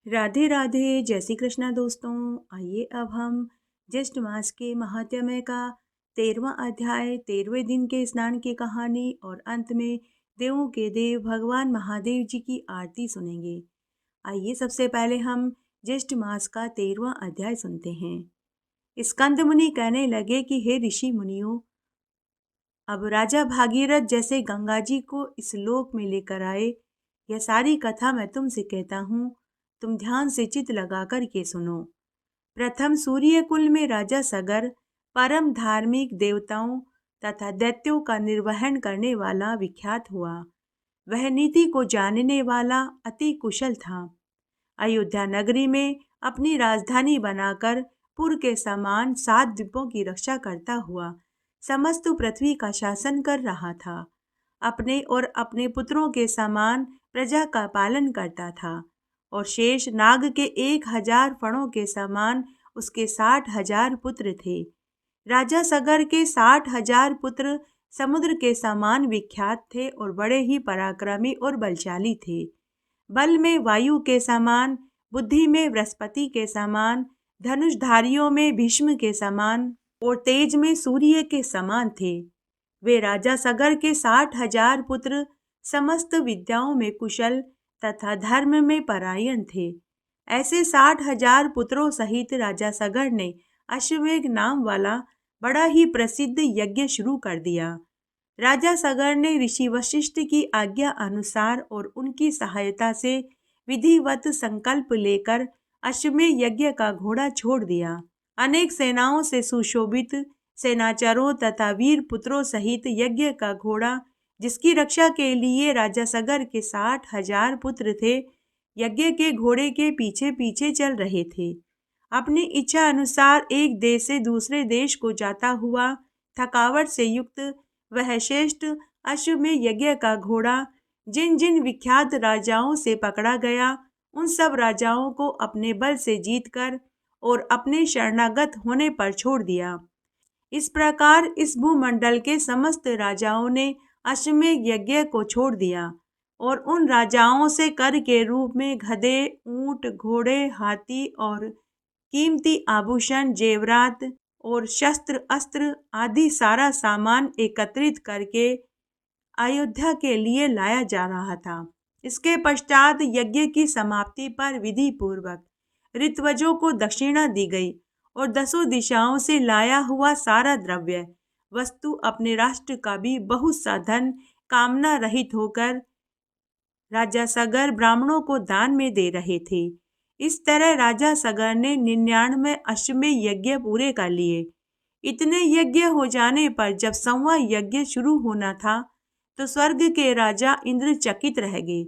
राधे राधे, जय श्री कृष्णा दोस्तों। आइए अब हम ज्येष्ठ मास के महात्म्य का 13वां अध्याय 13वें दिन के स्नान की कहानी और अंत में देवों के देव भगवान महादेव जी की आरती सुनेंगे। आइए सबसे पहले हम ज्येष्ठ मास का 13वां अध्याय सुनते हैं। स्कंद मुनि कहने लगे कि हे ऋषि मुनियों, अब राजा भागीरथ जैसे गंगा जी को इस लोक में लेकर आए, यह सारी कथा मैं तुमसे कहता हूँ। तुम ध्यान से चित्त लगाकर के सुनो। प्रथम सूर्य कुल में राजा सगर परम धार्मिक देवताओं तथा दैत्यों का निर्वहन करने वाला विख्यात हुआ। वह नीति को जानने वाला अति कुशल था। अयोध्या नगरी में अपनी राजधानी बनाकर पुर के समान 7 द्वीपों की रक्षा करता हुआ समस्त पृथ्वी का शासन कर रहा था। अपने और अपने पुत्रों के समान प्रजा का पालन करता था और शेष नाग के 1000 फणों के समान उसके 60,000 पुत्र थे। राजा सगर के 60,000 पुत्र समुद्र के समान विख्यात थे और बड़े ही पराक्रमी और बलशाली थे। बल में वायु के समान, बुद्धि में बृहस्पति के समान, धनुषधारियों में भीष्म के समान और तेज में सूर्य के समान थे। वे राजा सगर के 60,000 पुत्र समस्त विद्याओं में कुशल तथा धर्म में परायण थे। ऐसे 60,000 पुत्रों सहित राजा सगर ने अश्वमेध नाम वाला बड़ा ही प्रसिद्ध यज्ञ शुरू कर दिया। राजा सगर ने ऋषि वशिष्ठ की आज्ञा अनुसार और उनकी सहायता से विधिवत संकल्प लेकर अश्वमेध यज्ञ का घोड़ा छोड़ दिया। अनेक सेनाओं से सुशोभित सेनाचरों तथा वीर पुत्रों सहित यज्ञ का घोड़ा, जिसकी रक्षा के लिए राजा सगर के 60,000 पुत्र थे, यज्ञ के घोड़े के पीछे पीछे चल रहे थे। अपनी इच्छा अनुसार एक देश से दूसरे देश को जाता हुआ थकावट से युक्त वह श्रेष्ठ अश्वमेध यज्ञ का घोड़ा जिन जिन विख्यात राजाओं से पकड़ा गया, उन सब राजाओं को अपने बल से जीतकर और अपने शरणागत होने पर छोड़ दिया। इस प्रकार इस भूमंडल के समस्त राजाओं ने अश्वमेध यज्ञ को छोड़ दिया और उन राजाओं से कर के रूप में गधे, ऊंट, घोड़े, हाथी और कीमती आभूषण, जेवरात और शस्त्र अस्त्र आदि सारा सामान एकत्रित करके अयोध्या के लिए लाया जा रहा था। इसके पश्चात यज्ञ की समाप्ति पर विधि पूर्वक ऋत्विजों को दक्षिणा दी गई और 10 दिशाओं से लाया हुआ सारा द्रव्य वस्तु अपने राष्ट्र का भी बहुत सा धन कामना रहित होकर राजा सगर ब्राह्मणों को दान में दे रहे थे। इस तरह राजा सगर ने 99 अश्वमेध यज्ञ पूरे कर लिए। इतने यज्ञ हो जाने पर जब 100वां यज्ञ शुरू होना था तो स्वर्ग के राजा इंद्र चकित रह गए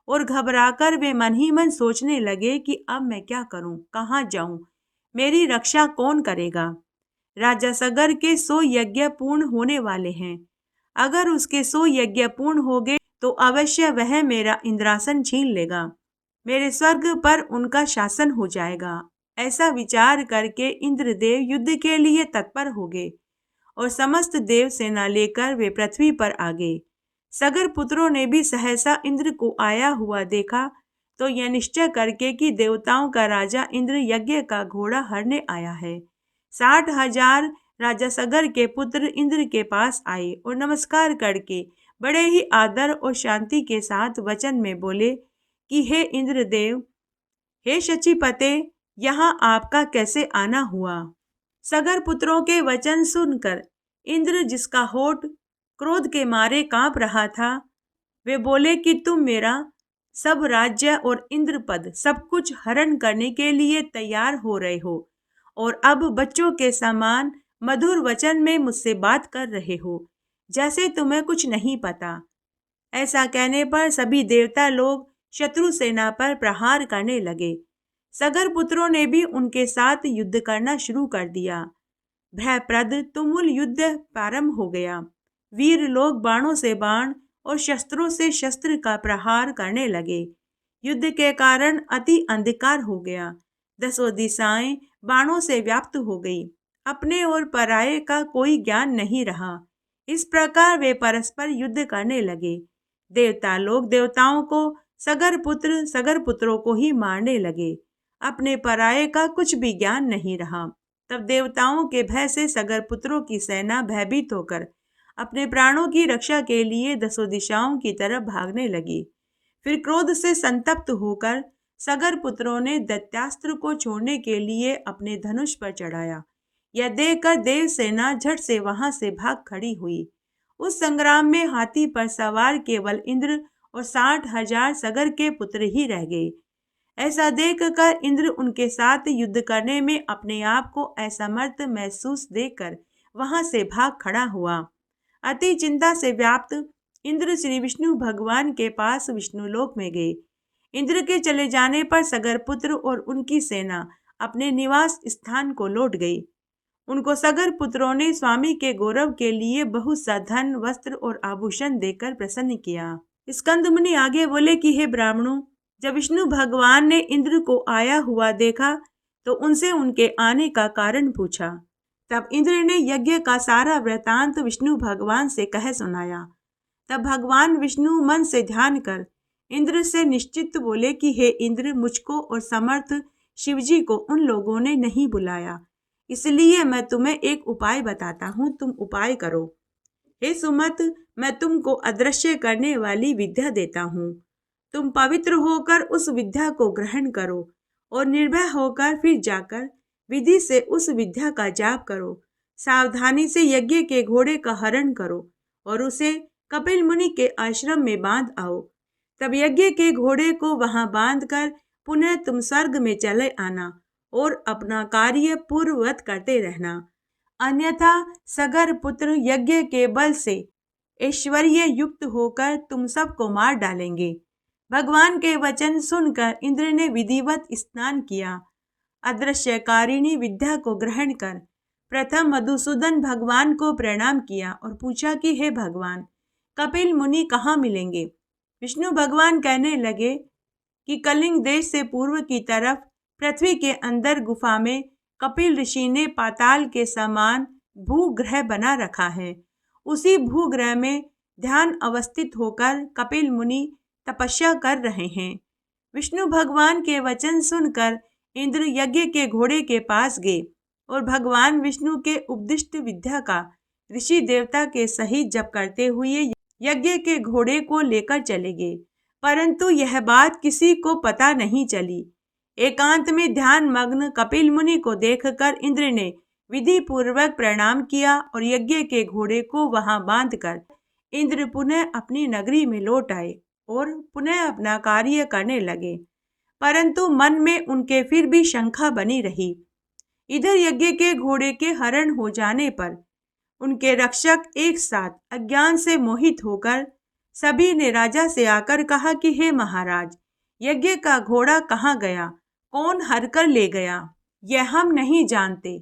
और घबराकर वे मन ही मन सोचने लगे कि अब मैं क्या करूं, कहाँ जाऊं, मेरी रक्षा कौन करेगा। राजा सगर के 100 यज्ञ पूर्ण होने वाले हैं। अगर उसके 100 यज्ञ पूर्ण हो गए तो अवश्य वह मेरा इंद्रासन छीन लेगा, मेरे स्वर्ग पर उनका शासन हो जाएगा। ऐसा विचार करके इंद्रदेव युद्ध के लिए तत्पर हो गए और समस्त देव सेना लेकर वे पृथ्वी पर आ गए। सगर पुत्रों ने भी सहसा इंद्र को आया हुआ देखा तो यह निश्चय करके कि देवताओं का राजा इंद्र यज्ञ का घोड़ा हरने आया है। 60,000 राजा सगर के पुत्र इंद्र के पास आए और नमस्कार करके बड़े ही आदर और शांति के साथ वचन में बोले कि हे इंद्रदेव, हे शचीपते, यहाँ आपका कैसे आना हुआ। सगर पुत्रों के वचन सुनकर इंद्र, जिसका होठ क्रोध के मारे कांप रहा था, वे बोले कि तुम मेरा सब राज्य और इंद्र पद सब कुछ हरण करने के लिए तैयार हो रहे हो और अब बच्चों के समान मधुर वचन में मुझसे बात कर रहे हो, जैसे तुम्हें कुछ नहीं पता। ऐसा कहने पर सभी देवता लोग शत्रु सेना पर प्रहार करने लगे। सगर पुत्रों ने भी उनके साथ युद्ध करना शुरू कर दिया। भयप्रद तुमुल युद्ध प्रारंभ हो गया। वीर लोग बाणों से बाण और शस्त्रों से शस्त्र का प्रहार करने लगे। युद्ध के कारण अति अंधकार हो गया। 10 दिशाएं बाणों से व्याप्त हो गई। अपने और पराये का कोई ज्ञान नहीं रहा। इस प्रकार वे परस्पर युद्ध करने लगे। देवता लोग देवताओं को सगर पुत्रों को ही मारने लगे। अपने पराये का कुछ भी ज्ञान नहीं रहा। तब देवताओं के भय से सगर पुत्रों की सेना भयभीत होकर अपने प्राणों की रक्षा के लिए दसों दिशाओं की तरफ भागने लगी। फिर क्रोध से संतप्त होकर सगर पुत्रों ने दैत्यास्त्र को छोड़ने के लिए अपने धनुष पर चढ़ाया। यह देखकर देव सेना झट से वहां से भाग खड़ी हुई। उस संग्राम में हाथी पर सवार केवल इंद्र और 60,000 सगर के पुत्र ही रह गए। ऐसा देखकर इंद्र उनके साथ युद्ध करने में अपने आप को असमर्थ महसूस देखकर वहां से भाग खड़ा हुआ। अति चिंता से व्याप्त इंद्र श्री विष्णु भगवान के पास विष्णुलोक में गए। इंद्र के चले जाने पर सगर पुत्र और उनकी सेना अपने निवास स्थान को लौट गई। उनको सगर पुत्रों ने स्वामी के गौरव के लिए बहुत सा धन, वस्त्र और आभूषण देकर प्रसन्न किया। स्कंद मुनि आगे बोले कि हे ब्राह्मणों, जब विष्णु भगवान ने इंद्र को आया हुआ देखा तो उनसे उनके आने का कारण पूछा। तब इंद्र ने यज्ञ का सारा वृतांत विष्णु भगवान से कह सुनाया। तब भगवान विष्णु मन से ध्यान कर इंद्र से निश्चित बोले कि हे इंद्र, मुझको और समर्थ शिवजी को उन लोगों ने नहीं बुलाया, इसलिए मैं तुम्हें एक उपाय बताता हूँ, तुम उपाय करो। हे सुमत, मैं तुमको अदृश्य करने वाली विद्या देता हूँ। तुम पवित्र होकर उस विद्या को ग्रहण करो और निर्भय होकर फिर जाकर विधि से उस विद्या का जाप करो। सावधानी से यज्ञ के घोड़े का हरण करो और उसे कपिल मुनि के आश्रम में बांध आओ। तब यज्ञ के घोड़े को वहां बांधकर पुनः तुम स्वर्ग में चले आना और अपना कार्य पूर्ववत करते रहना, अन्यथा सगर पुत्र यज्ञ के बल से ऐश्वर्य युक्त होकर तुम सबको मार डालेंगे। भगवान के वचन सुनकर इंद्र ने विधिवत स्नान किया। अदृश्यकारिणी विद्या को ग्रहण कर प्रथम मधुसूदन भगवान को प्रणाम किया और पूछा कि हे भगवान, कपिल मुनि कहाँ मिलेंगे। विष्णु भगवान कहने लगे कि कलिंग देश से पूर्व की तरफ पृथ्वी के अंदर गुफा में कपिल ऋषि ने पाताल के समान भूग्रह बना रखा है। उसी भूग्रह में ध्यान अवस्थित होकर कपिल मुनि तपस्या कर रहे हैं। विष्णु भगवान के वचन सुनकर इंद्र यज्ञ के घोड़े के पास गए और भगवान विष्णु के उपदिष्ट विद्या का ऋषि देवता के सहित जप करते हुए यज्ञ के घोड़े को लेकर चले गए। परंतु यह बात किसी को पता नहीं चली। एकांत में ध्यान मग्न कपिल मुनि को देखकर इंद्र ने विधि पूर्वक प्रणाम किया और यज्ञ के घोड़े को वहां बांधकर इंद्र पुनः अपनी नगरी में लौट आए और पुनः अपना कार्य करने लगे। परंतु मन में उनके फिर भी शंका बनी रही। इधर यज्ञ के घोड़े के हरण हो जाने पर उनके रक्षक एक साथ अज्ञान से मोहित होकर सभी ने राजा से आकर कहा कि हे महाराज, यज्ञ का घोड़ा कहाँ गया, कौन हर कर ले गया, यह हम नहीं जानते।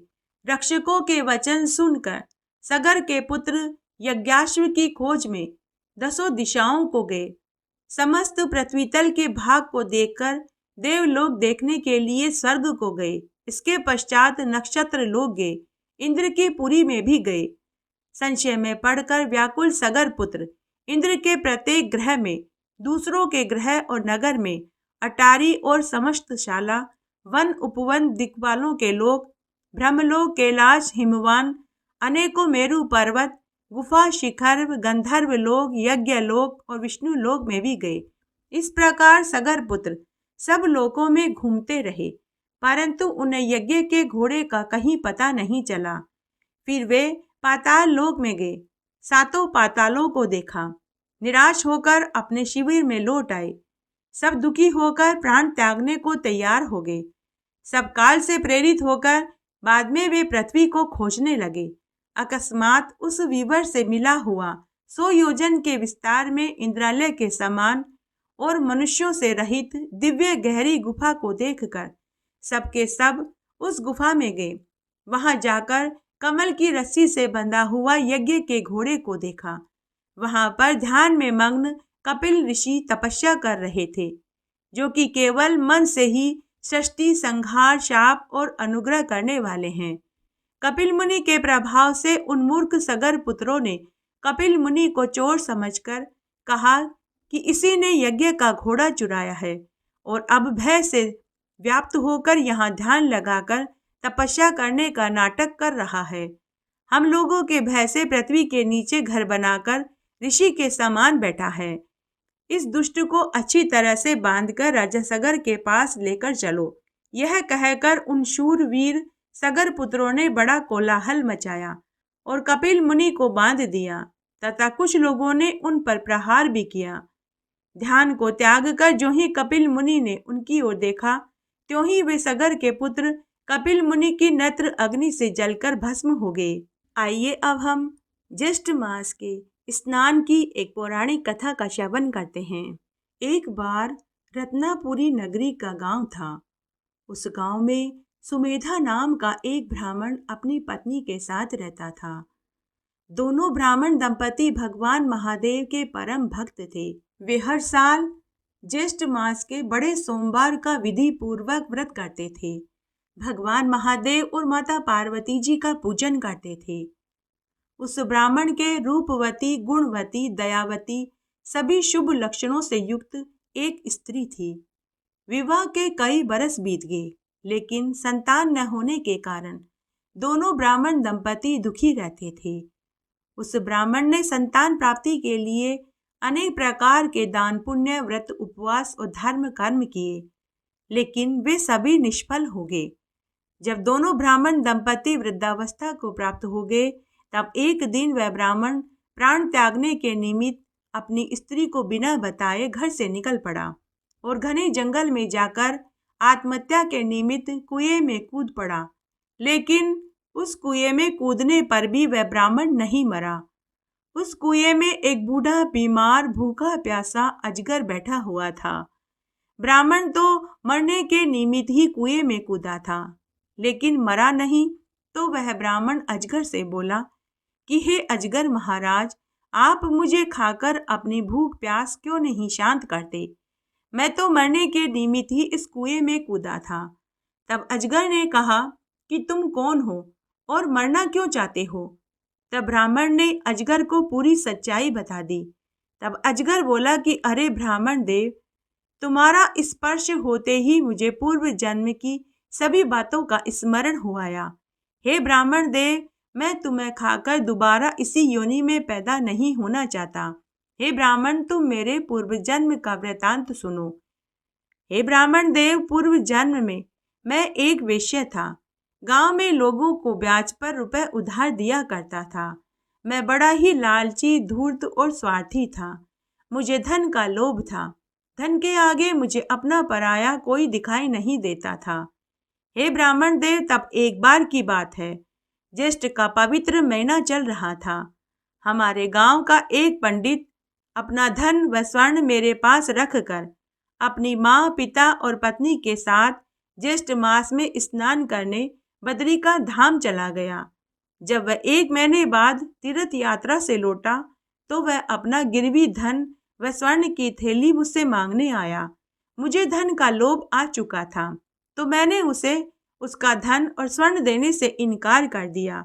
रक्षकों के वचन सुनकर सगर के पुत्र यज्ञाश्व की खोज में दसों दिशाओं को गए। समस्त पृथ्वी तल के भाग को देखकर देवलोक देखने के लिए स्वर्ग को गए। इसके पश्चात नक्षत्र लोक गए, इंद्र की पुरी में भी गए। संशय में पड़कर व्याकुल सगर पुत्र इंद्र के प्रत्येक ग्रह में, दूसरों के ग्रह और नगर में, अटारी और समस्त शाला, वन उपवन, दिक्पालों के लोक, ब्रह्मलोक, कैलाश, हिमवान, अनेकों मेरु पर्वत, गुफा, शिखर, गंधर्व लोक, यज्ञ लोक और विष्णु लोक में भी गए। इस प्रकार सगर पुत्र सब लोकों में घूमते रहे, परंतु उन्हें यज्ञ के घोड़े का कहीं पता नहीं चला। फिर वे पाताल लोक में गए, सातों पातालों को देखा, निराश होकर अपने शिविर में लौट आए। सब दुखी होकर प्राण त्यागने को तैयार हो गए। सब काल से प्रेरित होकर बाद में वे पृथ्वी को खोजने लगे। अकस्मात उस विवर से मिला हुआ 100 योजन के विस्तार में इंद्रालय के समान और मनुष्यों से रहित दिव्य गहरी गुफा को देखकर सबके सब उस गुफा में गए। वहां जाकर कमल की रस्सी से बंधा हुआ यज्ञ के घोड़े को देखा। वहां पर ध्यान में मग्न कपिल ऋषि तपस्या कर रहे थे, जो कि केवल मन से ही सृष्टि, संहार, शाप और अनुग्रह करने वाले हैं। कपिल मुनि के प्रभाव से उन मूर्ख सगर पुत्रों ने कपिल मुनि को चोर समझकर कहा कि इसी ने यज्ञ का घोड़ा चुराया है और अब भय से व्याप्त होकर यहाँ ध्यान लगाकर तपस्या करने का नाटक कर रहा है। हम लोगों के भय से पृथ्वी के नीचे घर बनाकर ऋषि के समान बैठा है। इस दुष्ट को अच्छी तरह से बांधकर राजा सगर के पास लेकर चलो। यह कहकर उन शूरवीर सगर पुत्रों ने बड़ा कोलाहल मचाया और कपिल मुनि को बांध दिया तथा कुछ लोगों ने उन पर प्रहार भी किया। ध्यान को त्याग कर जो ही कपिल मुनि ने उनकी ओर देखा, त्यों ही वे सगर के पुत्र कपिल मुनि की नेत्र अग्नि से जलकर भस्म हो गए। आइए अब हम ज्येष्ठ मास के स्नान की एक पौराणिक कथा का श्रवण करते हैं। एक बार रत्नापुरी नगरी का गांव था। उस गांव में सुमेधा नाम का एक ब्राह्मण अपनी पत्नी के साथ रहता था। दोनों ब्राह्मण दंपति भगवान महादेव के परम भक्त थे। वे हर साल ज्येष्ठ मास के बड़े सोमवार का विधि पूर्वक व्रत करते थे। भगवान महादेव और माता पार्वती जी का पूजन करते थे। उस ब्राह्मण के रूपवती, गुणवती, दयावती, सभी शुभ लक्षणों से युक्त एक स्त्री थी। विवाह के कई बरस बीत गए, लेकिन संतान न होने के कारण दोनों ब्राह्मण दंपति दुखी रहते थे। उस ब्राह्मण ने संतान प्राप्ति के लिए अनेक प्रकार के दान, पुण्य, व्रत, उपवास और धर्म कर्म किए, लेकिन वे सभी निष्फल हो गए। जब दोनों ब्राह्मण दंपति वृद्धावस्था को प्राप्त हो गए, तब एक दिन वह ब्राह्मण प्राण त्यागने के निमित्त अपनी स्त्री को बिना बताए घर से निकल पड़ा और घने जंगल में जाकर आत्महत्या के निमित्त कुएं में कूद पड़ा। लेकिन उस कुएं में कूदने पर भी वह ब्राह्मण नहीं मरा। उस कुएं में एक बूढ़ा, बीमार, भूखा प्यासा अजगर बैठा हुआ था। ब्राह्मण तो मरने के निमित्त ही कुएं में कूदा था, लेकिन मरा नहीं। तो वह ब्राह्मण अजगर से बोला कि हे अजगर महाराज, आप मुझे खाकर अपनी भूख प्यास क्यों नहीं शांत करते? मैं तो मरने के निमित्त ही इस कुएं में कूदा था। तब अजगर ने कहा कि तुम कौन हो और मरना क्यों चाहते हो? तब ब्राह्मण ने अजगर को पूरी सच्चाई बता दी। तब अजगर बोला कि अरे ब्राह्मण देव, तुम्हारा स्पर्श होते ही मुझे पूर्व जन्म की सभी बातों का स्मरण हो आया। हे ब्राह्मण देव, मैं तुम्हें खाकर दोबारा इसी योनि में पैदा नहीं होना चाहता। हे ब्राह्मण, तुम मेरे पूर्व जन्म का वृतांत सुनो। हे ब्राह्मण देव, पूर्व जन्म में मैं एक वेश्या था। गांव में लोगों को ब्याज पर रुपए उधार दिया करता था। मैं बड़ा ही लालची, धूर्त और स्वार्थी था। मुझे धन का लोभ था। धन के आगे मुझे अपना पराया कोई दिखाई नहीं देता था। हे ब्राह्मण देव, तब एक बार की बात है, ज्येष्ठ का पवित्र महीना चल रहा था। हमारे गांव का एक पंडित अपना धन व स्वर्ण मेरे पास रखकर अपनी माँ, पिता और पत्नी के साथ ज्येष्ठ मास में स्नान करने बद्री का धाम चला गया। जब वह 1 महीने बाद तीर्थ यात्रा से लौटा, तो वह अपना गिरवी धन व स्वर्ण की थैली मुझसे मांगने आया। मुझे धन का लोभ आ चुका था, तो मैंने उसे उसका धन और स्वर्ण देने से इनकार कर दिया,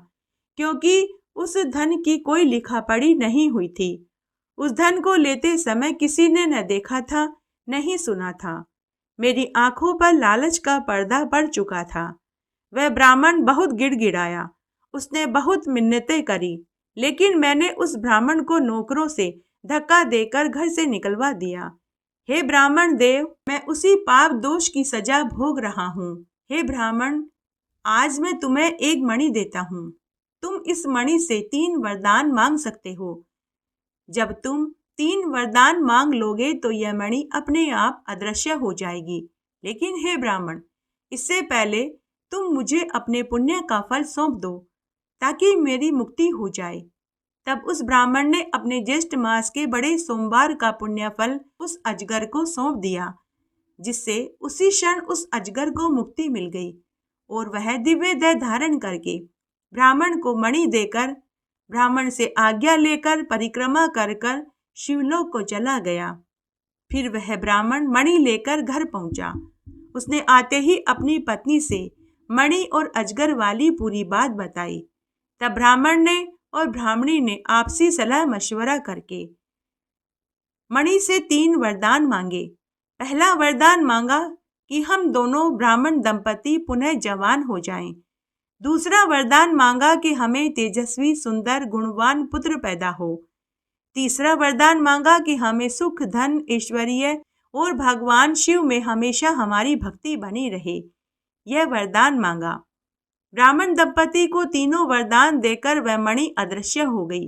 क्योंकि उस धन की कोई लिखा पढ़ी नहीं हुई थी। उस धन को लेते समय किसी ने न देखा था, नहीं सुना था। मेरी आंखों पर लालच का पर्दा पड़ चुका था। वह ब्राह्मण बहुत गिड़गिड़ाया। उसने बहुत मिन्नतें करी, लेकिन मैंने उस ब्राह्मण को नौकरों से धक्का देकर घर से निकलवा दिया। हे ब्राह्मण देव, मैं उसी पाप दोष की सजा भोग रहा हूँ। हे ब्राह्मण, आज मैं तुम्हें एक मणि देता हूँ। तुम इस मणि से 3 वरदान मांग सकते हो। जब तुम 3 वरदान मांग लोगे तो यह मणि अपने आप अदृश्य हो जाएगी। लेकिन हे ब्राह्मण, इससे पहले तुम मुझे अपने पुण्य का फल सौंप दो, ताकि मेरी मुक्ति हो जाए। तब उस ब्राह्मण ने अपने ज्येष्ठ मास के बड़े सोमवार का पुण्य फल उस अजगर को सौंप दिया, जिससे उसी क्षण उस अजगर को मुक्ति मिल गई और वह दिव्य देह धारण करके ब्राह्मण को मणि देकर ब्राह्मण से आज्ञा लेकर परिक्रमा कर कर शिवलोक को चला गया। फिर वह ब्राह्मण मणि लेकर घर पहुंचा। उसने आते ही अपनी पत्नी से मणि और अजगर वाली पूरी बात बताई। तब ब्राह्मण ने और ब्राह्मणी ने आपसी सलाह मशवरा करके मणि से 3 वरदान मांगे। पहला वरदान मांगा कि हम दोनों ब्राह्मण दंपति पुनः जवान हो जाएं। दूसरा वरदान मांगा कि हमें तेजस्वी, सुंदर, गुणवान पुत्र पैदा हो। तीसरा वरदान मांगा कि हमें सुख, धन, ऐश्वर्य और भगवान शिव में हमेशा हमारी भक्ति बनी रहे। यह वरदान मांगा। ब्राह्मण दंपति को तीनों वरदान देकर वह मणि अदृश्य हो गई।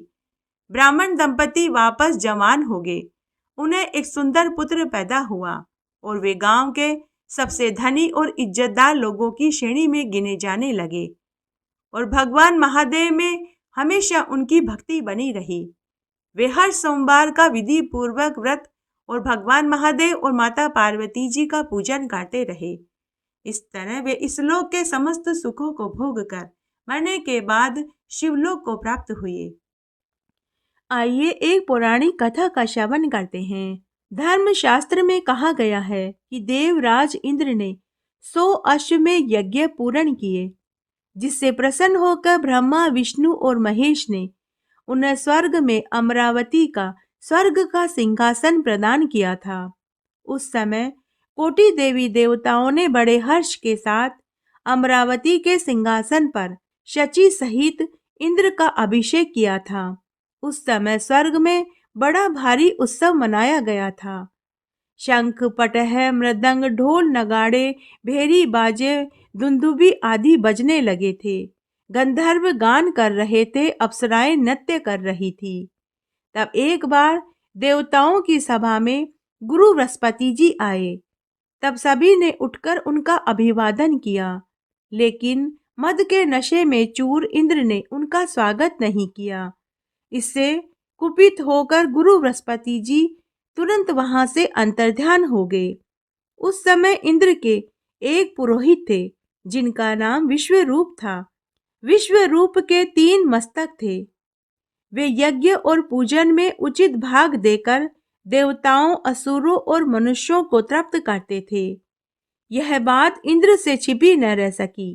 ब्राह्मण दंपति वापस जवान हो गए। उन्हें एक सुंदर पुत्र पैदा हुआ और वे गांव के सबसे धनी और इज्जतदार लोगों की श्रेणी में गिने जाने लगे और भगवान महादेव में हमेशा उनकी भक्ति बनी रही। वे हर सोमवार का विधि पूर्वक व्रत और भगवान महादेव और माता पार्वती जी का पूजन करते रहे। इस तरह वे इस लोक के समस्त सुखों को भोग कर मरने के बाद शिवलोक को प्राप्त हुए। आइए एक पौराणिक कथा का श्रवण करते हैं। धर्मशास्त्र में कहा गया है कि देवराज इंद्र ने 100 अश्वमेध यज्ञ पूर्ण किए, जिससे प्रसन्न होकर ब्रह्मा, विष्णु और महेश ने उन्हें स्वर्ग में अमरावती का स्वर्ग का सिंहासन प्रदान किया था। उस समय कोटि देवी देवताओं ने बड़े हर्ष के साथ अमरावती के सिंहासन पर शची सहित इंद्र का अभिषेक किया था। उस समय स्वर्ग में बड़ा भारी उत्सव मनाया गया था। शंख, पटह, मृदंग, ढोल, नगाड़े, भेरी, बाजे, दुंदुबी आदि बजने लगे थे। गंधर्व गान कर रहे थे, अप्सराएं नृत्य कर रही थी। तब एक बार देवताओं की सभा में गुरु बृहस्पति जी आए। तब सभी ने उठकर उनका अभिवादन किया, लेकिन मद के नशे में चूर इंद्र ने उनका स्वागत नहीं किया। इससे कुपित होकर गुरु बृहस्पति जी तुरंत वहां से अंतर्ध्यान हो गए। उस समय इंद्र के एक पुरोहित थे, जिनका नाम विश्वरूप था। विश्वरूप के 3 मस्तक थे। वे यज्ञ और पूजन में उचित भाग देकर देवताओं, असुरों और मनुष्यों को तृप्त करते थे। यह बात इंद्र से छिपी न रह सकी।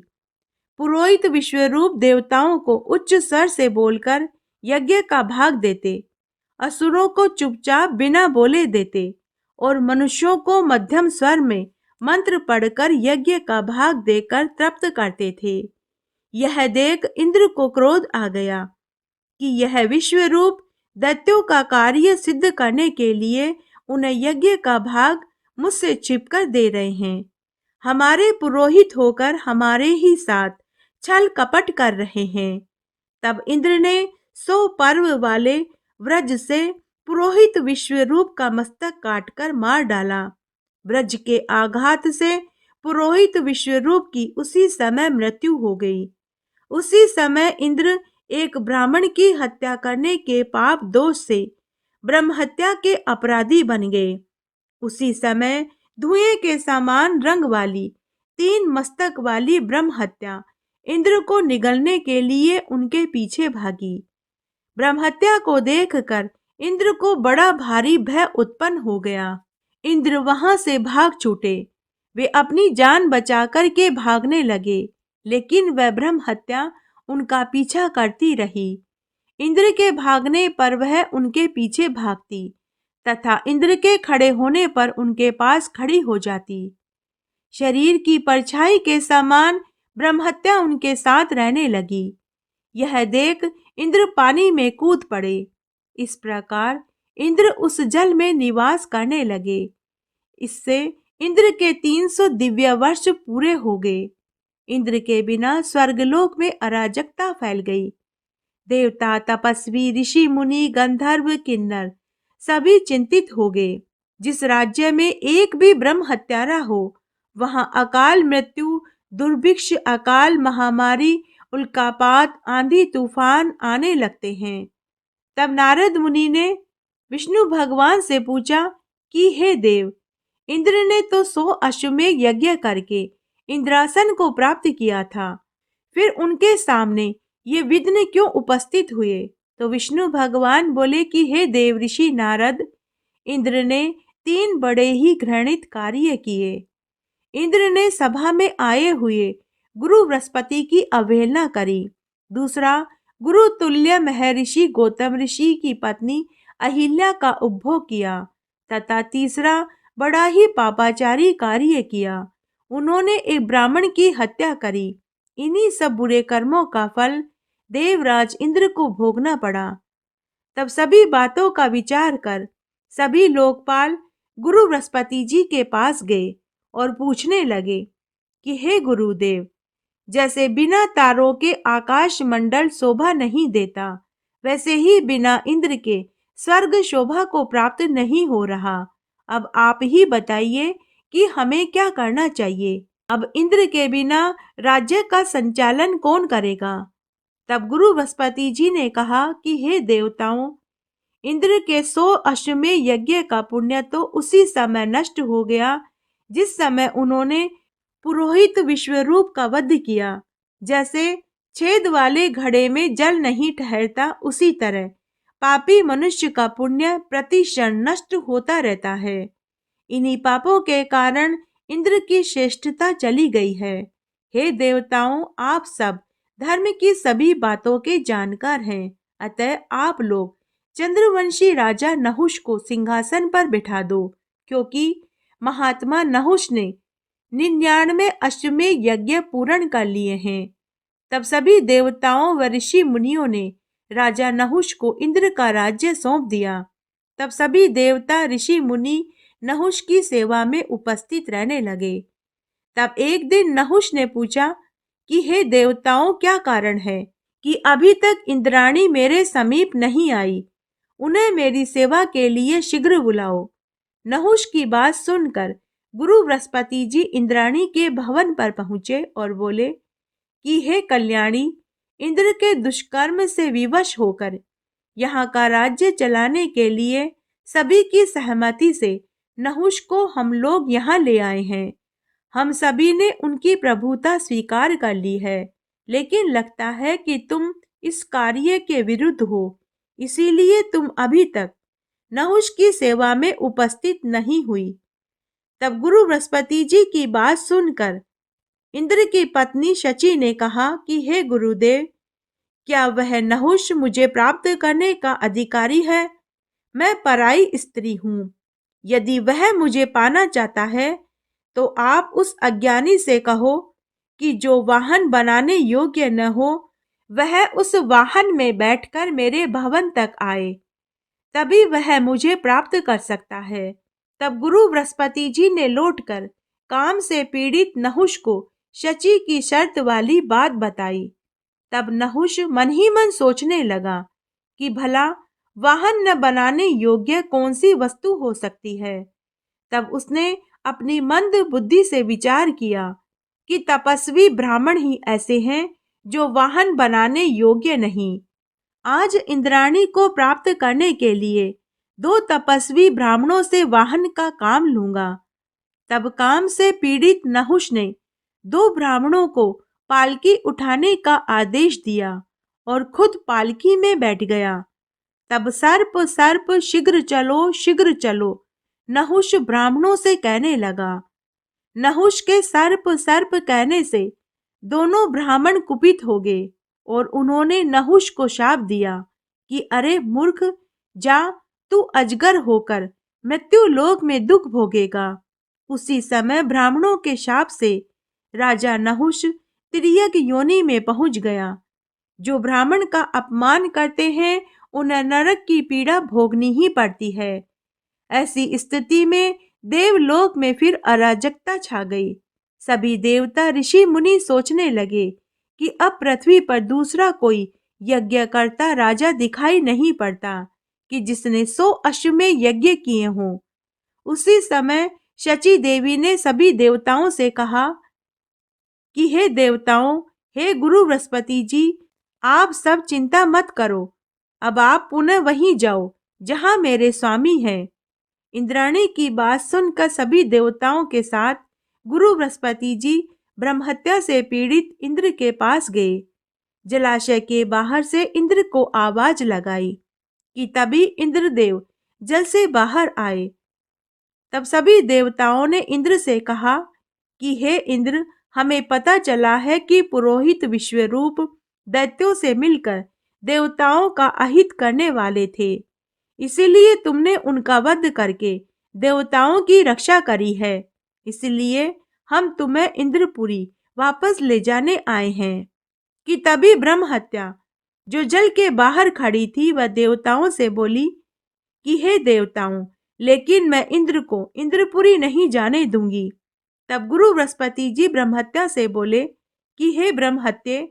पुरोहित विश्वरूप देवताओं को उच्च स्वर से बोलकर यज्ञ का भाग देते, असुरों को चुपचाप बिना बोले देते और मनुष्यों को मध्यम स्वर में मंत्र पढ़कर यज्ञ का भाग देकर तृप्त करते थे। यह देख इंद्र को क्रोध आ गया कि यह विश्वरूप दैत्यों का कार्य सिद्ध करने के लिए उन्हें यज्ञ का भाग मुझसे छिपकर दे रहे हैं। हमारे पुरोहित होकर हमारे ही साथ छल कपट कर रहे हैं। तब इंद्र ने 100 पर्व वाले व्रज से पुरोहित विश्वरूप का मस्तक काटकर मार डाला। व्रज के आघात से पुरोहित विश्वरूप की उसी समय मृत्यु हो गई। उसी समय इंद्र एक ब्राह्मण की हत्या करने के पाप दोष से ब्रह्म हत्या के अपराधी बन गए। उसी समय धुएं के समान रंग वाली 3 मस्तक वाली ब्रह्म हत्या इंद्र को निगलने के लिए उनके पीछे भागी। ब्रह्म हत्या को देखकर इंद्र को बड़ा भारी भय उत्पन्न हो गया। इंद्र वहां से भाग छूटे। वे अपनी जान बचा कर के भागने लगे, लेकिन वह ब्रह्म हत्या उनका पीछा करती रही। इंद्र के भागने पर वह उनके पीछे भागती तथा इंद्र के खड़े होने पर उनके पास खड़ी हो जाती। शरीर की परछाई के समान ब्रह्म हत्या उनके साथ रहने लगी। यह देख इंद्र पानी में कूद पड़े। इस प्रकार इंद्र उस जल में निवास करने लगे। इससे इंद्र के 300 दिव्य वर्ष पूरे हो गए। इंद्र के बिना स्वर्गलोक में अराजकता फैल गई। देवता, तपस्वी, ऋषि, मुनि, गंधर्व, किन्नर सभी चिंतित हो गए। जिस राज्य में एक भी ब्रह्म हत्यारा हो, वहां अकाल मृत्यु, दुर्भिक्ष, अकाल महामारी, उल्कापात, आंधी तूफान आने लगते हैं। तब नारद मुनि ने विष्णु भगवान से पूछा कि हे देव, इंद्र ने तो 100 अश्वमेध यज्ञ करके इंद्रासन को प्राप्त किया था, फिर उनके सामने ये विघ्न क्यों उपस्थित हुए? तो विष्णु भगवान बोले कि हे देव ऋषि नारद, इंद्र ने 3 बड़े ही घृणित कार्य किए। इंद्र ने सभा में आए हुए गुरु बृहस्पति की अवहेलना करी। दूसरा, गुरु तुल्य महर्षि गौतम ऋषि की पत्नी अहिल्या का उपभोग किया। तथा तीसरा बड़ा ही पापाचारी कार्य किया। उन्होंने एक ब्राह्मण की हत्या करी। इन्हीं सब बुरे कर्मों का फल देवराज इंद्र को भोगना पड़ा। तब सभी बातों का विचार कर सभी लोकपाल गुरु बृहस्पति जी के पास गए और पूछने लगे कि हे गुरुदेव, जैसे बिना तारों के आकाश मंडल शोभा नहीं देता, वैसे ही बिना इंद्र के स्वर्ग शोभा को प्राप्त नहीं हो रहा। अब आप ही बताइए कि हमें क्या करना चाहिए। अब इंद्र के बिना राज्य का संचालन कौन करेगा? तब गुरु बृहस्पति जी ने कहा कि हे देवताओं, इंद्र के 100 अश्वमेध यज्ञ का पुण्य तो उसी समय नष्ट हो गया जिस समय उन्होंने पुरोहित विश्वरूप का वध किया। जैसे छेद वाले घड़े में जल नहीं ठहरता, उसी तरह पापी मनुष्य का पुण्य प्रति क्षण नष्ट होता रहता है। इन्हीं पापों के कारण इंद्र की श्रेष्ठता चली गई है। हे देवताओं, आप सब धर्म की सभी बातों के जानकार हैं, अतः आप लोग चंद्रवंशी राजा नहुष को सिंहासन पर बिठा दो, क्योंकि महात्मा नहुष ने 99 अश्वमेध यज्ञ पूर्ण कर लिए हैं। तब सभी देवताओं व ऋषि मुनियों ने राजा नहुष को इंद्र का राज्य सौंप दिया। तब सभी देवता ऋषि मुनि नहुष की सेवा में उपस्थित रहने लगे। तब एक दिन नहुष ने पूछा कि हे देवताओं, क्या कारण है कि अभी तक इंद्राणी मेरे समीप नहीं आई? उन्हें मेरी सेवा के लिए शीघ्र बुलाओ। नहुष की बात सुनकर गुरु बृहस्पति जी इंद्राणी के भवन पर पहुंचे और बोले कि हे कल्याणी, इंद्र के दुष्कर्म से विवश होकर यहाँ का राज्य चलाने के लिए सभी की सहमति से नहुष को हम लोग यहाँ ले आए हैं। हम सभी ने उनकी प्रभुता स्वीकार कर ली है, लेकिन लगता है कि तुम इस कार्य के विरुद्ध हो, इसीलिए तुम अभी तक नहुष की सेवा में उपस्थित नहीं हुई। तब गुरु बृहस्पति जी की बात सुनकर इंद्र की पत्नी शची ने कहा कि हे गुरुदेव, क्या वह नहुष मुझे प्राप्त करने का अधिकारी है? मैं पराई स्त्री हूँ। यदि वह मुझे पाना चाहता है तो आप उस अज्ञानी से कहो कि जो वाहन बनाने योग्य न हो वह उस वाहन में बैठकर मेरे भवन तक आए, तभी वह मुझे प्राप्त कर सकता है। तब गुरु बृहस्पति जी ने लौटकर काम से पीड़ित नहुष को शची की शर्त वाली बात बताई। तब नहुष मन ही मन सोचने लगा कि भला वाहन न बनाने योग्य कौन सी वस्तु हो सकती है। तब उसने अपनी मंद बुद्धि से विचार किया कि तपस्वी ब्राह्मण ही ऐसे हैं जो वाहन बनाने योग्य नहीं। आज इंद्राणी को प्राप्त करने के लिए 2 तपस्वी ब्राह्मणों से वाहन का काम लूंगा। तब काम से पीड़ित नहुष ने 2 ब्राह्मणों को पालकी उठाने का आदेश दिया और खुद पालकी में बैठ गया। तब सर्प सर्प शीघ्र चलो नहुष ब्राह्मणों से कहने लगा। नहुष के सर्प सर्प कहने से दोनों ब्राह्मण कुपित हो गए और उन्होंने नहुष को शाप दिया कि अरे मूर्ख, जा तू अजगर होकर मृत्यु लोक में दुख भोगेगा। उसी समय ब्राह्मणों के शाप से राजा नहुष तिर्यक योनि में पहुंच गया। जो ब्राह्मण का अपमान करते हैं उन्हें नरक की पीड़ा भोगनी ही पड़ती है। ऐसी स्थिति में देवलोक में फिर अराजकता छा गई। सभी देवता ऋषि मुनि सोचने लगे कि अब पृथ्वी पर दूसरा कोई यज्ञ करता राजा दिखाई नहीं पड़ता कि जिसने 100 अश्वमेध यज्ञ किए हों। उसी समय शची देवी ने सभी देवताओं से कहा कि हे देवताओं, हे गुरु बृहस्पति जी, आप सब चिंता मत करो। अब आप पुनः वहीं जाओ जहां मेरे स्वामी हैं। इंद्राणी की बात सुनकर सभी देवताओं के साथ गुरु बृहस्पति जी ब्रह्महत्या से पीड़ित इंद्र के पास गए। जलाशय के बाहर से इंद्र को आवाज लगाई कि तभी इंद्रदेव जल से बाहर आए। तब सभी देवताओं ने इंद्र से कहा कि हे इंद्र, हमें पता चला है कि पुरोहित विश्वरूप दैत्यों से मिलकर देवताओं का अहित करने वाले थे, इसीलिए तुमने उनका वध करके देवताओं की रक्षा करी है, इसलिए हम तुम्हें इंद्रपुरी वापस ले जाने आए हैं। कि तभी ब्रह्म हत्या, जो जल के बाहर खड़ी थी, वह देवताओं से बोली कि हे देवताओं, लेकिन मैं इंद्र को इंद्रपुरी नहीं जाने दूंगी। तब गुरु बृहस्पति जी ब्रह्महत्या से बोले कि हे ब्रह्महत्ये,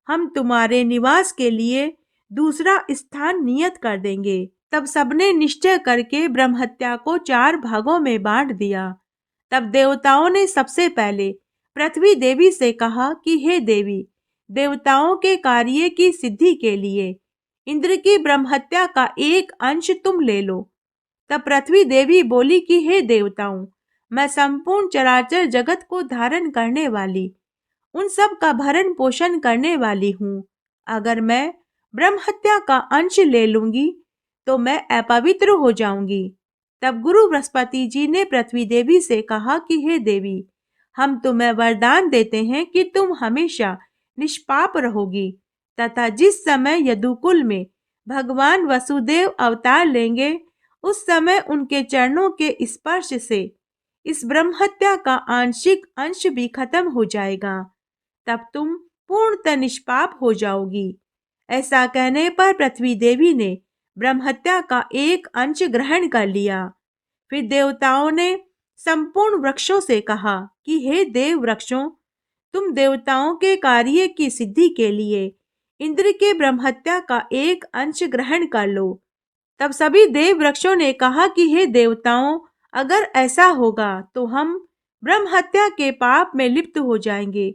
हम तुम्हारे निवास के लिए दूसरा स्थान नियत कर देंगे। तब सबने निश्चय करके ब्रह्महत्या को 4 भागों में बांट दिया। तब देवताओं ने सबसे पहले पृथ्वी देवी से कहा कि हे देवी, देवताओं के कार्य की सिद्धि के लिए इंद्र की ब्रह्महत्या का एक अंश तुम ले लो। तब पृथ्वी देवी बोली कि हे देवताओं, मैं संपूर्ण चराचर जगत को धारण करने वाली, उन सब का भरण पोषण करने वाली हूँ। अगर मैं ब्रह्महत्या का अंश ले लूंगी तो मैं अपवित्र हो जाऊंगी। तब गुरु बृहस्पति जी ने पृथ्वी देवी से कहा कि हे देवी, हम तुम्हें वरदान देते हैं कि तुम हमेशा निष्पाप रहोगी तथा जिस समय यदुकुल में भगवान वसुदेव अवतार लेंगे, उस समय उनके चरणों के स्पर्श से इस ब्रह्महत्या का आंशिक अंश भी खत्म हो जाएगा। तब तुम पूर्णतः निष्पाप हो जाओगी। ऐसा कहने पर पृथ्वी देवी ने ब्रह्महत्या का एक अंश ग्रहण कर लिया। फिर देवताओं ने संपूर्ण वृक्षों से कहा कि हे देव वृक्षों, तुम देवताओं के कार्य की सिद्धि के लिए इंद्र के ब्रह्महत्या का एक अंश ग्रहण कर लो। तब सभी देव वृक्षों ने कहा कि हे देवताओं, अगर ऐसा होगा तो हम ब्रह्महत्या के पाप में लिप्त हो जाएंगे,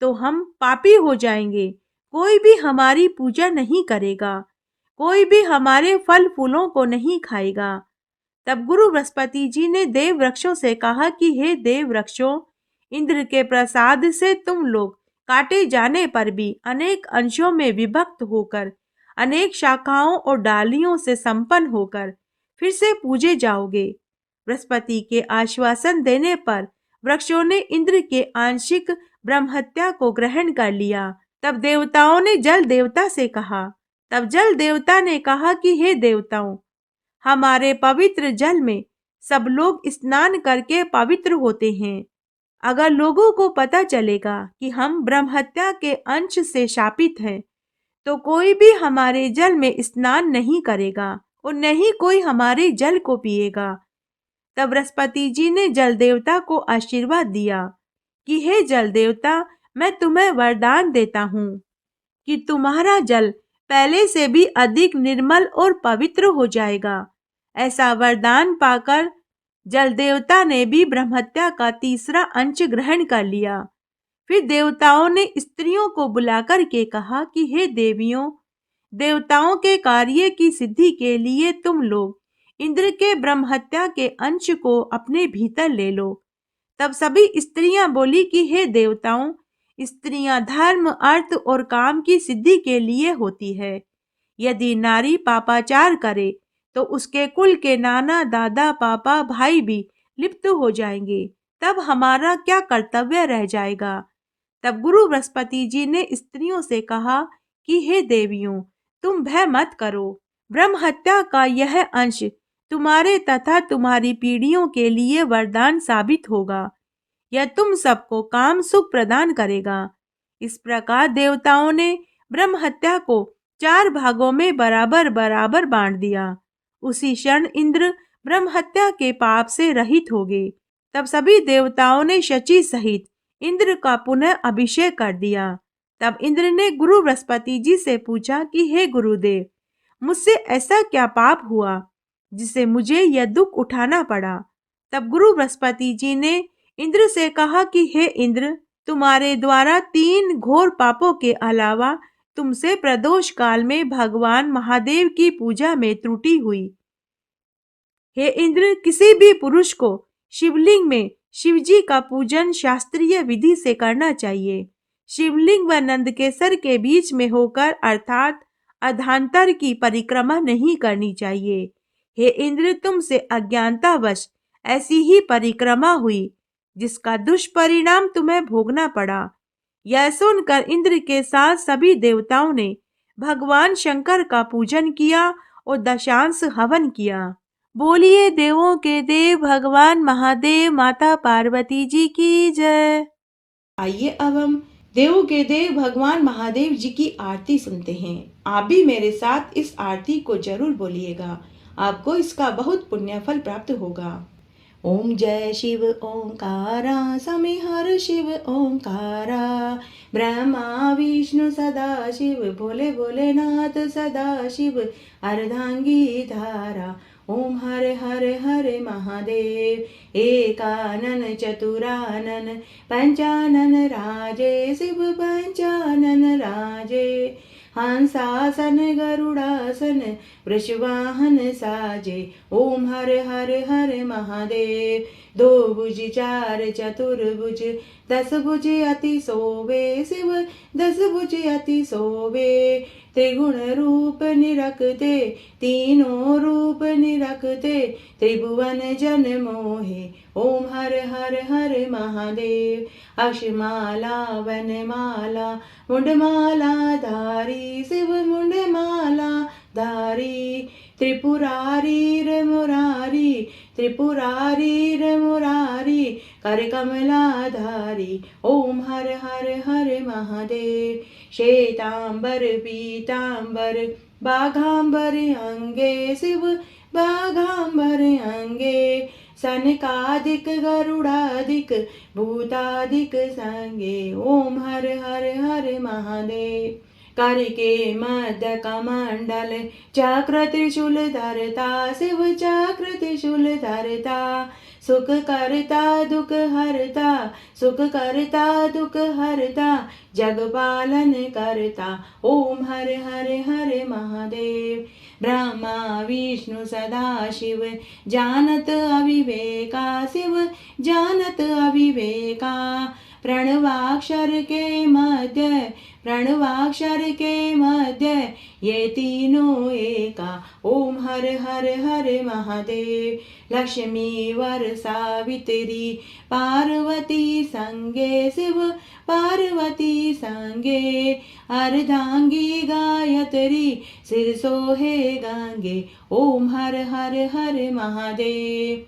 तो हम पापी हो जाएंगे। कोई भी हमारी पूजा नहीं करेगा, कोई भी हमारे फल फूलों को नहीं खाएगा। तब गुरु बृहस्पति जी ने देव वृक्षों से कहा कि हे देव वृक्षों, इंद्र के प्रसाद से तुम लोग काटे जाने पर भी अनेक अंशों में विभक्त होकर, अनेक शाखाओं और डालियों से संपन्न होकर फिर से पूजे जाओगे। बृहस्पति के आश्वासन देने पर वृक्षों ने इंद्र के आंशिक ब्रह्महत्या को ग्रहण कर लिया। तब देवताओं ने जल देवता से कहा। तब जल देवता ने कहा कि हे देवताओं, हमारे पवित्र जल में सब लोग स्नान करके पवित्र होते हैं। अगर लोगों को पता चलेगा कि हम ब्रह्महत्या के अंश से शापित हैं, तो कोई भी हमारे जल में स्नान नहीं करेगा और न ही कोई हमारे जल को पिएगा। तब बृहस्पति जी ने जल देवता को आशीर्वाद दिया कि हे जल देवता, मैं तुम्हें वरदान देता हूँ कि तुम्हारा जल पहले से भी अधिक निर्मल और पवित्र हो जाएगा। ऐसा वरदान पाकर जल देवता ने भी ब्रह्महत्या का तीसरा अंश ग्रहण कर लिया। फिर देवताओं ने स्त्रियों को बुलाकर के कहा कि हे देवियों, देवताओं के कार्य की सिद्धि के लिए तुम लोग इंद्र के ब्रह्महत्या के अंश को अपने भीतर ले लो। तब सभी स्त्रियां बोली कि हे देवताओं, स्त्रियां धर्म, अर्थ और काम की सिद्धि के लिए होती है। यदि नारी पापाचार करे तो उसके कुल के नाना, दादा, पापा, भाई भी लिप्त हो जाएंगे। तब हमारा क्या कर्तव्य रह जाएगा। तब गुरु बृहस्पति जी ने स्त्रियों से कहा कि हे देवियों, तुम भय मत करो। ब्रह्महत्या का यह अंश तुम्हारे तथा तुम्हारी पीढ़ियों के लिए वरदान साबित होगा। यह तुम सबको काम सुख प्रदान करेगा। इस प्रकार देवताओं ने ब्रह्महत्या को 4 भागों में बराबर बराबर बांट दिया। उसी क्षण इंद्र ब्रह्महत्या के पाप से रहित हो गए। तब सभी देवताओं ने शची सहित इंद्र का पुनः अभिषेक कर दिया। तब इंद्र ने गुरु बृहस्पति जी से पूछा कि हे गुरुदेव, मुझसे ऐसा क्या पाप हुआ जिसे मुझे यह दुख उठाना पड़ा। तब गुरु बृहस्पति जी ने इंद्र से कहा कि हे इंद्र, तुम्हारे द्वारा 3 घोर पापों के अलावा तुमसे प्रदोष काल में भगवान महादेव की पूजा में त्रुटि हुई। हे इंद्र, किसी भी पुरुष को शिवलिंग में शिवजी का पूजन शास्त्रीय विधि से करना चाहिए। शिवलिंग व नंदकेसर के बीच में होकर, अर्थात अधांतर की परिक्रमा नहीं करनी चाहिए। हे इंद्र, तुमसे अज्ञानतावश ऐसी ही परिक्रमा हुई जिसका दुष्परिणाम तुम्हें भोगना पड़ा। यह सुनकर इंद्र के साथ सभी देवताओं ने भगवान शंकर का पूजन किया और दशांश हवन किया। बोलिए देवों के देव भगवान महादेव माता पार्वती जी की जय। आइए अब हम देवों के देव भगवान महादेव जी की आरती सुनते हैं। आप भी मेरे साथ इस आरती को जरूर बोलिएगा, आपको इसका बहुत पुण्य फल प्राप्त होगा। ओम जय शिव ओंकारा स्वामी हर शिव ओंकारा, ब्रह्मा विष्णु सदा शिव भोले भोलेनाथ सदा शिव, अर्धांगी धारा। ओम हरे हरे हरे महादेव, एकानन चतुरानन पंचानन राजे शिव पंचानन राजे, हंसासन गरुड़ासन वृषवाहन साजे। ओम हरे हरे हरे महादेव, दो भुज चार चतुर्भुज दस भुज अति सोवे शिव, दस भुज अति सोवे, त्रिगुण रूप निरखते तीनों रूप निरखते, त्रिभुवन जन मोहे। ओम हर हर हर महादेव, अक्षमाला वनमाला मुंडमाला धारी शिव मुंडमाला धारी, त्रिपुरारी रे मुरारी त्रिपुरारी रे मुरारी, कर कमलाधारी। ओम हर हर हर महादेव, श्वेतांबर पीतांबर बाघांबर अंगे शिव बाघांबर अंगे, सनकादिक गरुड़ादिक भूतादिक संगे। ओम हर हर हर महादेव, करके मध्य कमंडल चक्र त्रिशूल धरता शिव चक्र त्रिशूल धरता, सुख करता दुख हरता सुख करता दुख हरता, जग पालन करता। ओम हर हर हर महादेव, ब्रह्मा विष्णु सदा शिव जानत अविवेका शिव जानत अविवेका, प्रणवाक्षर के मध्य प्रणवाक्षर के मध्य ये तीनों एका। ओम हर हर हर महादेव, लक्ष्मी वर सावित्री पार्वती संगे शिव पार्वती संगे, अर्धांगी गायत्री सिर सोहे गंगे। ओम हर हर हर महादेव,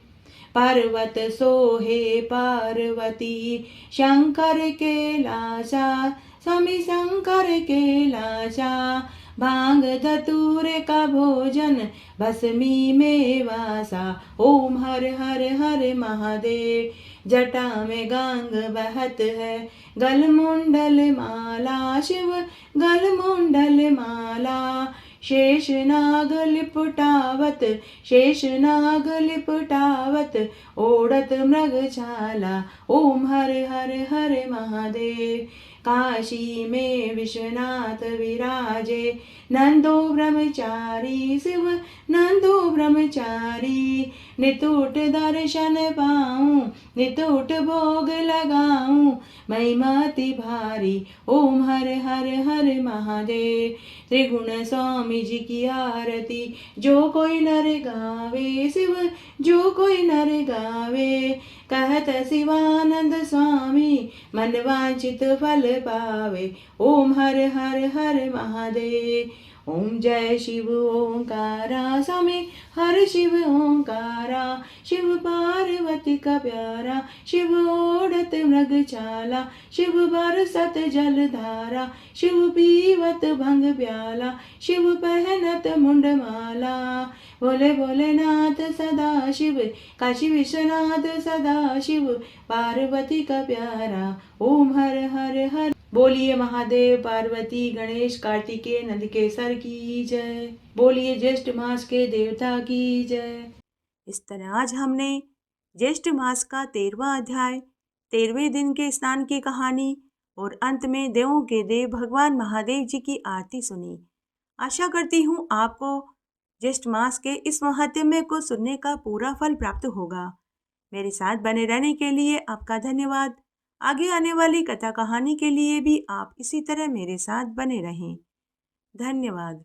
पर्वत सोहे पार्वती शंकर के लाशा स्वामी शंकर के लाशा, भांग धतूर का भोजन भस्मी में वासा। ओम हर हर हर महादेव, जटा में गंग बहत है गलमुंडल माला शिव गलमुंडल माला, शेष नाग लिपटावत शेष नाग लिपटावत, ओढ़त मृग छाला। ओम हर हर हर महादेव, काशी में विश्वनाथ विराजे नंदो ब्रह्मचारी शिव नंदो ब्रह्मचारी, नितुट दर्शन पाऊं नितुट भोग लगाऊं, महिमाति भारी। ओम हर हर हर महादेव, त्रिगुण स्वामी जी की आरती जो कोई नर गावे शिव जो कोई नर गावे, कहत शिवानंद स्वामी मन वांछित फल पावे। ओम हर हर हर महादेव, ओम जय शिव ओंकारा स्वामी हर शिव ओंकारा, शिव पार्वती का प्यारा शिव ओढ़त मृग छाला, शिव बरसत जल धारा शिव पीवत भंग प्याला, शिव पहनत मुंडमाला, भोले भोलेनाथ सदा शिव काशी विश्वनाथ सदा शिव, पार्वती का प्यारा। ओम हर हर हर, बोलिए महादेव पार्वती गणेश कार्तिकेय नंदकेसर की जय, बोलिए ज्येष्ठ मास के देवता की जय। इस तरह आज हमने ज्येष्ठ मास का 13वां अध्याय 13वें दिन के स्नान की कहानी और अंत में देवों के देव भगवान महादेव जी की आरती सुनी। आशा करती हूँ आपको ज्येष्ठ मास के इस महात्म्य को सुनने का पूरा फल प्राप्त होगा। मेरे साथ बने रहने के लिए आपका धन्यवाद। आगे आने वाली कथा कहानी के लिए भी आप इसी तरह मेरे साथ बने रहें। धन्यवाद।